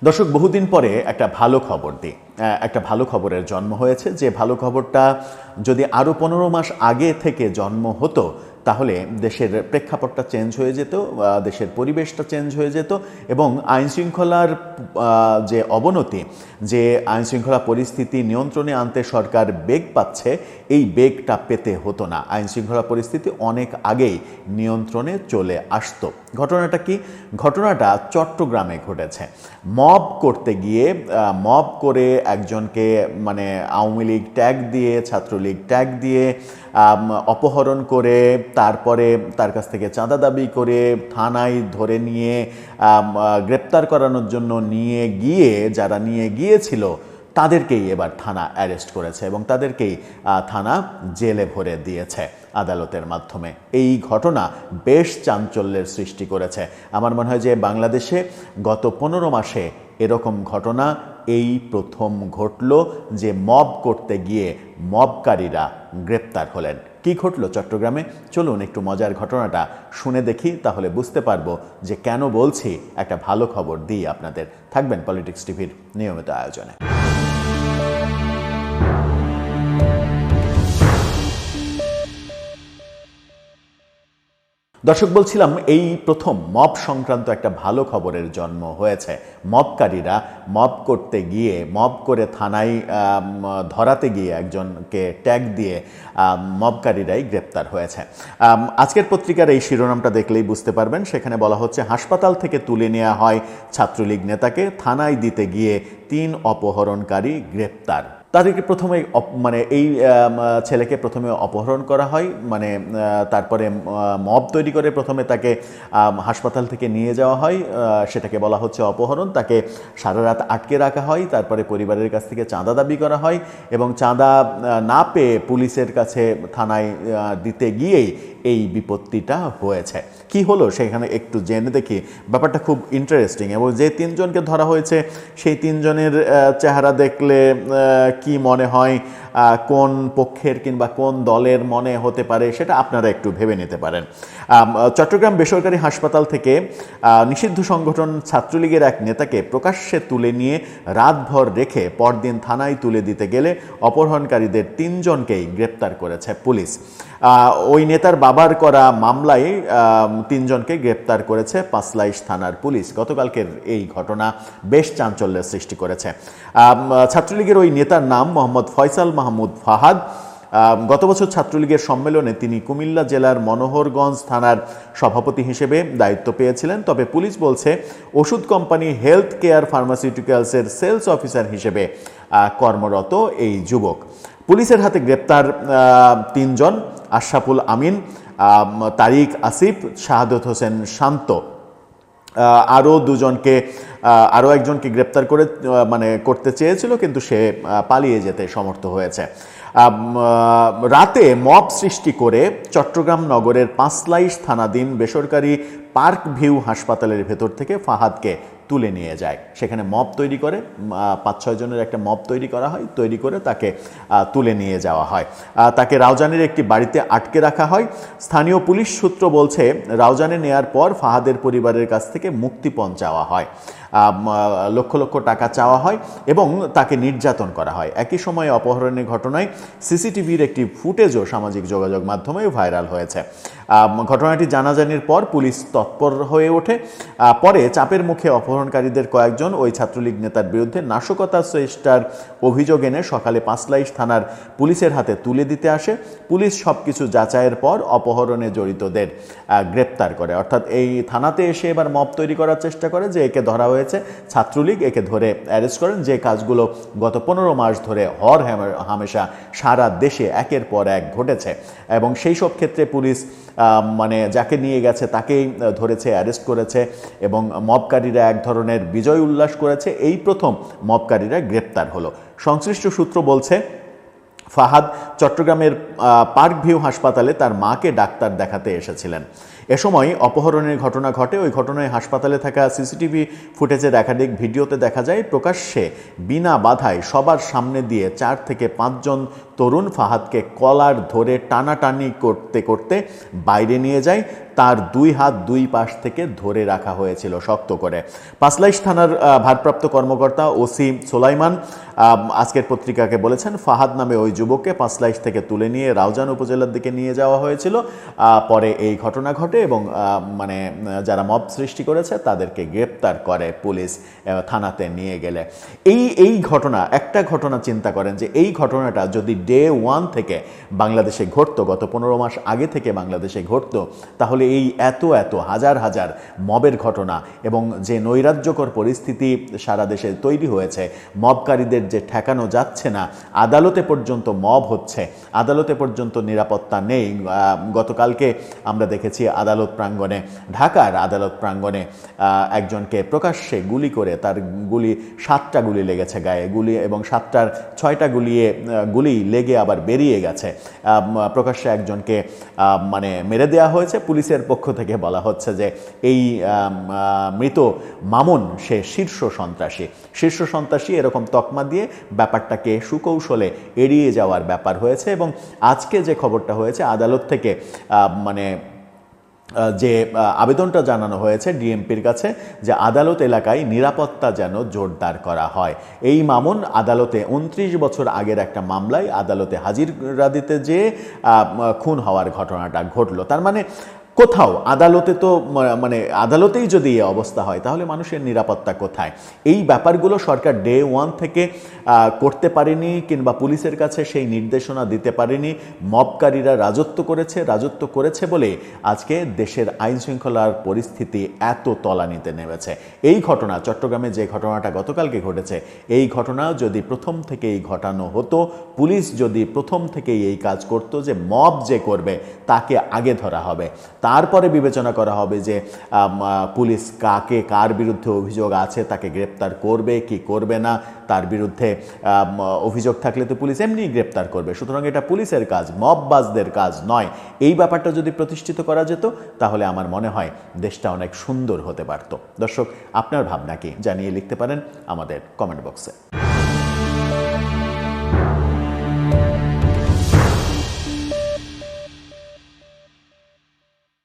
দর্শক, বহুদিন পরে একটা ভালো খবর দিই। একটা ভালো খবরের জন্ম হয়েছে। যে ভালো খবরটা যদি আরও 15 মাস আগে থেকে জন্ম হতো তাহলে দেশের প্রেক্ষাপটটা চেঞ্জ হয়ে যেত, দেশের পরিবেশটা চেঞ্জ হয়ে যেত এবং আইনশৃঙ্খলার যে অবনতি, যে আইনশৃঙ্খলা পরিস্থিতি নিয়ন্ত্রণে আনতে সরকার বেগ পাচ্ছে, এই বেগটা পেতে হতো না। আইনশৃঙ্খলা পরিস্থিতি অনেক আগেই নিয়ন্ত্রণে চলে আসতো। ঘটনাটা কি? ঘটনাটা চট্টগ্রামে ঘটেছে। মব করতে গিয়ে মব করে একজনকে আওয়ামী লীগ ট্যাগ দিয়ে, ছাত্রলীগ ট্যাগ দিয়ে অপহরণ করে তারপরে তার কাছ থেকে চাঁদা দাবি করে থানায় ধরে নিয়ে গ্রেপ্তার করানোর জন্য নিয়ে গিয়ে যারা নিয়ে গিয়েছিল তাদেরকেই এবার থানা অ্যারেস্ট করেছে এবং তাদেরকেই থানা জেলে ভরে দিয়েছে আদালতের মাধ্যমে। এই ঘটনা বেশ চাঞ্চল্যের সৃষ্টি করেছে। আমার মনে হয় যে বাংলাদেশে গত 15 মাসে এরকম ঘটনা এই প্রথম ঘটল, যে মব করতে গিয়ে মবকারীরা গ্রেপ্তার হলেন। কি ঘটল চট্টগ্রামে? চলুন একটু মজার ঘটনাটা শুনে দেখি, তাহলে বুঝতে পারবো যে কেন বলছি একটা ভালো খবর দিই আপনাদের। থাকবেন পলিটিক্স টিভির নিয়মিত আয়োজনে। দর্শক, বলছিলাম এই প্রথম মব সংক্রান্ত একটা ভালো খবরের জন্ম হয়েছে। মবকারীরা মব করতে গিয়ে, মব করে থানায় ধরাতে গিয়ে একজনকে ট্যাগ দিয়ে মবকারীরাই গ্রেপ্তার হয়েছে। আজকের পত্রিকার এই শিরোনামটা দেখলেই বুঝতে পারবেন। সেখানে বলা হচ্ছে, হাসপাতাল থেকে তুলে নেওয়া হয় ছাত্রলীগ নেতাকে, থানায় দিতে গিয়ে 3 অপহরণকারী গ্রেপ্তার। তাদেরকে প্রথমে এই ছেলেকে প্রথমে অপহরণ করা হয়, তারপরে মব তৈরি করে প্রথমে তাকে হাসপাতাল থেকে নিয়ে যাওয়া হয়, সেটাকে বলা হচ্ছে অপহরণ। তাকে সারা রাত আটকে রাখা হয়, তারপরে পরিবারের কাছ থেকে চাঁদা দাবি করা হয় এবং চাঁদা না পেয়ে পুলিশের কাছে থানায় দিতে গিয়েই এই বিপত্তিটা হয়েছে। কি হলো সেখানে একটু জেনে দেখি। ব্যাপারটা খুব ইন্টারেস্টিং এবং যে 3 জনকে ধরা হয়েছে সেই 3 জনের চেহারা দেখলে কি মনে হয়, কোন পক্ষের কিংবা কোন দলের মনে হতে পারে সেটা আপনারা একটু ভেবে নিতে পারেন। চট্টগ্রাম বেসরকারি হাসপাতাল থেকে নিষিদ্ধ সংগঠন ছাত্রলীগের এক নেতাকে প্রকাশ্যে তুলে নিয়ে রাতভর রেখে পরদিন থানায় তুলে দিতে গেলে অপহরণকারীদের 3 জনকেই গ্রেপ্তার করেছে পুলিশ। ওই নেতার বাবার করা মামলায় 3 জনকে গ্রেপ্তার করেছে পাঁচলাইশ থানার পুলিশ। গতকালকের এই ঘটনা বেশ চাঞ্চল্যের সৃষ্টি করেছে। ছাত্রলীগের ওই নেতার নাম মোহাম্মদ ফয়সাল মাহমুদ ফাহাদ। গত বছর ছাত্রলীগের সম্মেলনে তিনি কুমিল্লা জেলার মনোহরগঞ্জ থানার সভাপতি হিসেবে দায়িত্ব পেয়েছিলেন। তবে পুলিশ বলছে ওষুধ কোম্পানি হেলথ কেয়ার ফার্মাসিউটিক্যালসের সেলস অফিসার হিসেবে কর্মরত এই যুবক। পুলিশের হাতে গ্রেপ্তার 3 জন, আশরাফুল আমিন, তারিক আসিফ, শাহাদত হোসেন শান্ত। আরও 2 জনকে, আরও একজনকে গ্রেপ্তার করতে চেয়েছিল কিন্তু সে পালিয়ে যেতে সমর্থ হয়েছে। রাতে মব সৃষ্টি করে চট্টগ্রাম নগরের পাঁচলাইশ থানাধীন বেসরকারি পার্ক ভিউ হাসপাতালের ভেতর থেকে ফাহাদকে তুলে নিয়ে যায়। সেখানে মব তৈরি করে 5-6 জনের একটা মব তৈরি করা হয়, তৈরি করে তাকে তুলে নিয়ে যাওয়া হয়। তাকে রাউজানের একটি বাড়িতে আটকে রাখা হয়। স্থানীয় পুলিশ সূত্র বলছে, রাউজানে নেয়ার পর ফাহাদের পরিবারের কাছ থেকে মুক্তিপণ চাওয়া হয়, লক্ষ লক্ষ টাকা চাওয়া হয় এবং তাকে নির্যাতন করা হয়। একই সময়ে অপহরণের ঘটনায় সিসিটিভির একটি ফুটেজও সামাজিক যোগাযোগ মাধ্যমে ভাইরাল হয়েছে। ঘটনাটি জানাজানির পর পুলিশ তৎপর হয়ে ওঠে। পরে চাপের মুখে অপহরণকারীদের কয়েকজন ওই ছাত্রলীগ নেতার বিরুদ্ধে নাশকতার চেষ্টার অভিযোগ এনে সকালে পাঁচলাইশ থানার পুলিশের হাতে তুলে দিতে আসে। পুলিশ সবকিছু যাচাইয়ের পর অপহরণে জড়িতদের গ্রেপ্তার করে। অর্থাৎ এই থানাতে এসে এবার মব তৈরি করার চেষ্টা করে যে একে ধরা হয়েছে ছাত্রলীগ, একে ধরে অ্যারেস্ট করেন। যে কাজগুলো গত 15 মাস ধরে হর হামেশা সারা দেশে একের পর এক ঘটেছে এবং সেই সব ক্ষেত্রে পুলিশ যাকে নিয়ে গেছে তাকেই ধরেছে, অ্যারেস্ট করেছে এবং মবকারীরা এক ধরনের বিজয় উল্লাস করেছে। এই প্রথম মবকারীরা গ্রেপ্তার হলো। সংশ্লিষ্ট সূত্র বলছে, ফাহাদ চট্টগ্রামের পার্ক ভিউ হাসপাতালে তার মাকে ডাক্তার দেখাতে এসেছিলেন। এ সময় অপহরণের ঘটনা ঘটে। ওই ঘটনায় হাসপাতালে থাকা সিসিটিভি ফুটেজের একাধিক ভিডিওতে দেখা যায় প্রকাশ্যে বিনা বাধায় সবার সামনে দিয়ে 4 থেকে 5 জন তরুণ ফাহাদকে কলার ধরে টানাটানি করতে করতে বাইরে নিয়ে যায়। তার 2 হাত 2 পাশ থেকে ধরে রাখা হয়েছিল শক্ত করে। পাঁচলাইশ থানার ভারপ্রাপ্ত কর্মকর্তা ওসি সোলাইমান আজকের পত্রিকাকে বলেছেন, ফাহাদ নামে ওই যুবককে পাঁচলাইশ থেকে তুলে নিয়ে রাউজান উপজেলার দিকে নিয়ে যাওয়া হয়েছিল। পরে এই ঘটনা ঘটে এবং মানে যারা মব সৃষ্টি করেছে তাদেরকে গ্রেপ্তার করে পুলিশ থানাতে নিয়ে গেলে। এই ঘটনা, একটা ঘটনা চিন্তা করেন যে এই ঘটনাটা যদি ডে 1 থেকে বাংলাদেশে ঘটতো, গত 15 মাস আগে থেকে বাংলাদেশে ঘটতো, তাহলে এই এত হাজার হাজার মবের ঘটনা এবং যে নৈরাজ্যকর পরিস্থিতি সারা দেশে তৈরি হয়েছে, মবকারীদের যে ঠেকানো যাচ্ছে না, আদালতে পর্যন্ত মব হচ্ছে, আদালতে পর্যন্ত নিরাপত্তা নেই। গতকালকে আমরা দেখেছি আদালত প্রাঙ্গণে, ঢাকার আদালত প্রাঙ্গণে একজনকে প্রকাশ্যে গুলি করে, তার 7টা গুলি লেগেছে গায়ে, গুলি এবং 7টার 6টা গুলি লেগে আবার বেরিয়ে গেছে। প্রকাশ্যে একজনকে মানে মেরে দেওয়া হয়েছে। পুলিশের পক্ষ থেকে বলা হচ্ছে যে এই মৃত মামুন সে শীর্ষ সন্ত্রাসী এরকম তকমা দিয়ে ব্যাপারটাকে সুকৌশলে এড়িয়ে যাওয়ার ব্যাপার হয়েছে। এবং আজকে যে খবরটা হয়েছে, আদালত থেকে মানে যে আবেদনটা জানানো হয়েছে ডিএমপির কাছে যে আদালত এলাকায় নিরাপত্তা যেন জোরদার করা হয়। এই মামুন আদালতে 29 বছর আগের একটা মামলায় আদালতে হাজিরা দিতে যেয়ে খুন হওয়ার ঘটনাটা ঘটলো। তার মানে কোথাও আদালতে তো মানে আদালতেই যদি এই অবস্থা হয় তাহলে মানুষের নিরাপত্তা কোথায়? এই ব্যাপারগুলো সরকার ডে 1 থেকে করতে পারেনি কিংবা পুলিশের কাছে সেই নির্দেশনা দিতে পারেনি। মবকারীরা রাজত্ব করেছে বলে আজকে দেশের আইন শৃঙ্খলার পরিস্থিতি এত তলানিতে নেমেছে। এই ঘটনা, চট্টগ্রামে যে ঘটনাটা গতকালকে ঘটেছে, এই ঘটনা যদি প্রথম থেকেই ঘটানো হতো, পুলিশ যদি প্রথম থেকেই এই কাজ করতো যে মব যে করবে তাকে আগে ধরা হবে, তারপরে বিবেচনা করা হবে যে পুলিশ কার বিরুদ্ধে অভিযোগ আছে তাকে গ্রেপ্তার করবে কি করবে না, তার বিরুদ্ধে অভিযোগ থাকলে তো পুলিশ এমনি গ্রেপ্তার করবে। সুতরাং এটা পুলিশের কাজ, মববাজদের কাজ নয়। এই ব্যাপারটা যদি প্রতিষ্ঠিত করা যেত তাহলে আমার মনে হয় দেশটা অনেক সুন্দর হতে পারত। দর্শক, আপনার ভাবনা কি জানিয়ে লিখতে পারেন আমাদের কমেন্ট বক্সে।